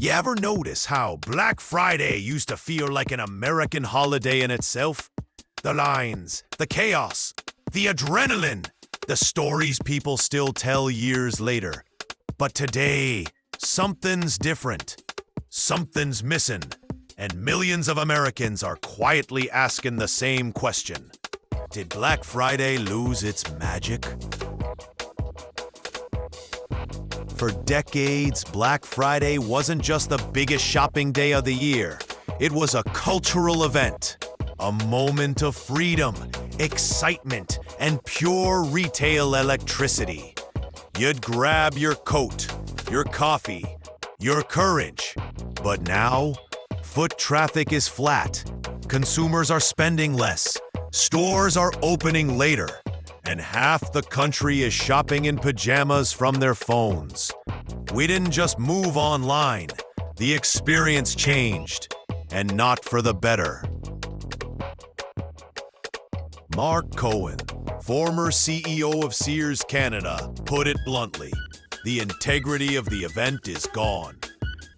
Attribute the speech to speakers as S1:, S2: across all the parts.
S1: You ever notice how Black Friday used to feel like an American holiday in itself? The lines, the chaos, the adrenaline, the stories people still tell years later. But today, something's different. Something's missing. And millions of Americans are quietly asking the same question. Did Black Friday lose its magic? For decades, Black Friday wasn't just the biggest shopping day of the year. It was a cultural event, a moment of freedom, excitement, and pure retail electricity. You'd grab your coat, your coffee, your courage. But now, foot traffic is flat. Consumers are spending less. Stores are opening later. And half the country is shopping in pajamas from their phones. We didn't just move online. The experience changed, and not for the better. Mark Cohen, former CEO of Sears Canada, put it bluntly. The integrity of the event is gone.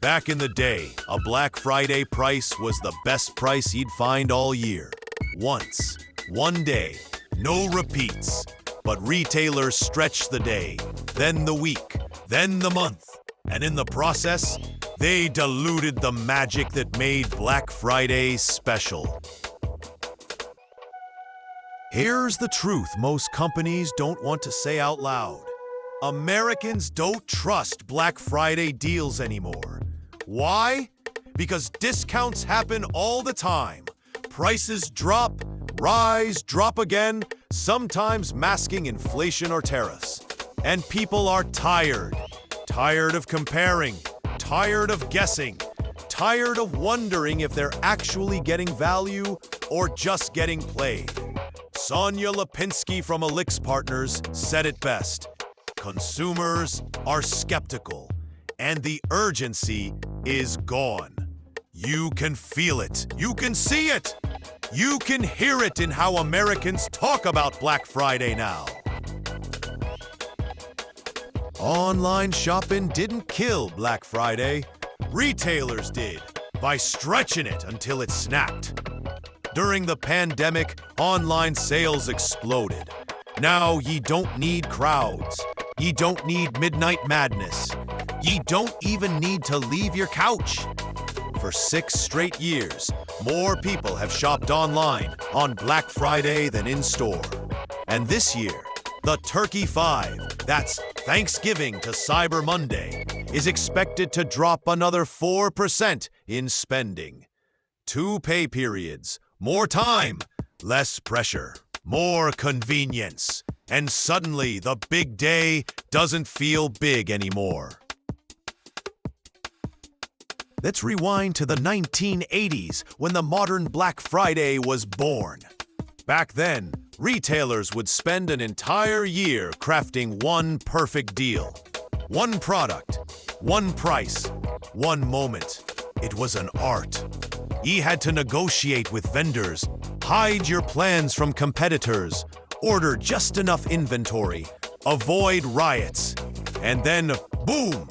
S1: Back in the day, a Black Friday price was the best price you'd find all year. Once, one day. No repeats, but retailers stretched the day, then the week, then the month, and in the process, they diluted the magic that made Black Friday special. Here's the truth most companies don't want to say out loud. Americans don't trust Black Friday deals anymore. Why? Because discounts happen all the time. Prices drop, rise, drop again, sometimes masking inflation or tariffs. And people are tired. Tired of comparing. Tired of guessing. Tired of wondering if they're actually getting value or just getting played. Sonia Lipinski from Elix Partners said it best. Consumers are skeptical, and the urgency is gone. You can feel it. You can see it. You can hear it in how Americans talk about Black Friday now. Online shopping didn't kill Black Friday. Retailers did, by stretching it until it snapped. During the pandemic, online sales exploded. Now ye don't need crowds. Ye don't need midnight madness. Ye don't even need to leave your couch. For 6 straight years, more people have shopped online on Black Friday than in store. And this year, the Turkey 5, that's Thanksgiving to Cyber Monday, is expected to drop another 4% in spending. 2 pay periods, more time, less pressure, more convenience. And suddenly, the big day doesn't feel big anymore. Let's rewind to the 1980s when the modern Black Friday was born. Back then, retailers would spend an entire year crafting one perfect deal. One product, one price, one moment. It was an art. You had to negotiate with vendors, hide your plans from competitors, order just enough inventory, avoid riots, and then, boom,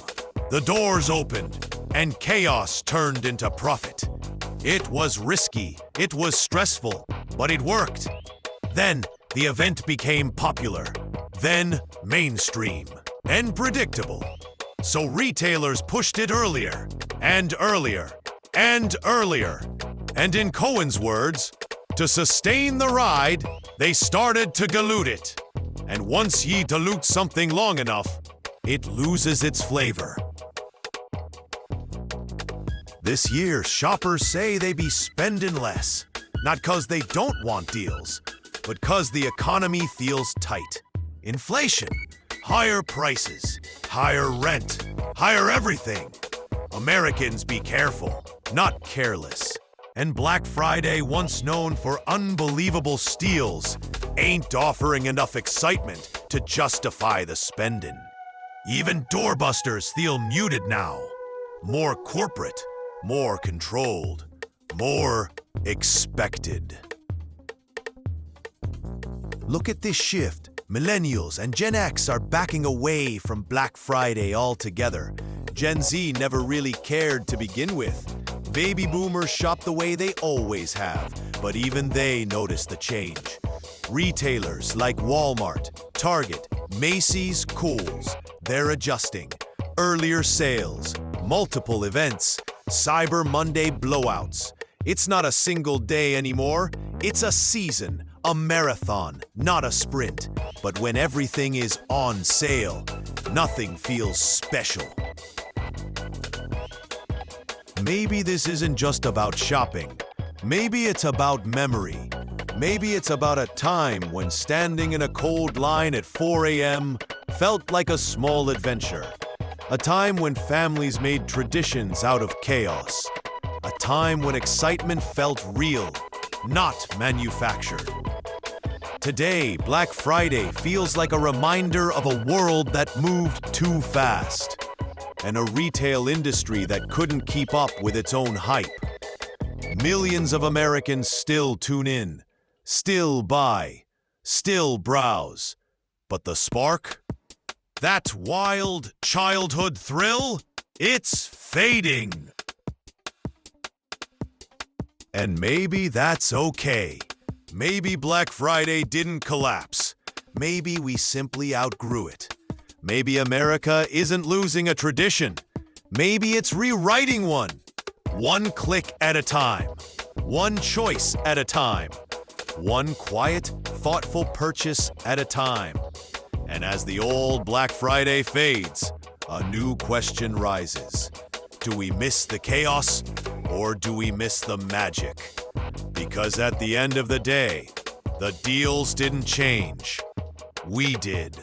S1: the doors opened. And chaos turned into profit. It was risky, it was stressful, but it worked. Then the event became popular, then mainstream and predictable. So retailers pushed it earlier and earlier and earlier. And in Cohen's words, to sustain the ride, they started to dilute it. And once ye dilute something long enough, it loses its flavor. This year, shoppers say they be spending less, not 'cause they don't want deals, but 'cause the economy feels tight. Inflation, higher prices, higher rent, higher everything. Americans be careful, not careless. And Black Friday, once known for unbelievable steals, ain't offering enough excitement to justify the spending. Even doorbusters feel muted now. More corporate. More controlled, more expected. Look at this shift. Millennials and Gen X are backing away from Black Friday altogether. Gen Z never really cared to begin with. Baby boomers shop the way they always have, but even they notice the change. Retailers like Walmart, Target, Macy's, Kohl's, they're adjusting. Earlier sales, multiple events, Cyber Monday blowouts. It's not a single day anymore, it's a season, a marathon, not a sprint. But when everything is on sale, nothing feels special. Maybe this isn't just about shopping. Maybe it's about memory. Maybe it's about a time when standing in a cold line at 4 a.m. felt like a small adventure. A time when families made traditions out of chaos. A time when excitement felt real, not manufactured. Today, Black Friday feels like a reminder of a world that moved too fast, and a retail industry that couldn't keep up with its own hype. Millions of Americans still tune in, still buy, still browse. But the spark? That wild childhood thrill? It's fading. And maybe that's okay. Maybe Black Friday didn't collapse. Maybe we simply outgrew it. Maybe America isn't losing a tradition. Maybe it's rewriting one. One click at a time. One choice at a time. One quiet, thoughtful purchase at a time. And as the old Black Friday fades, a new question rises. Do we miss the chaos, or do we miss the magic? Because at the end of the day, the deals didn't change. We did.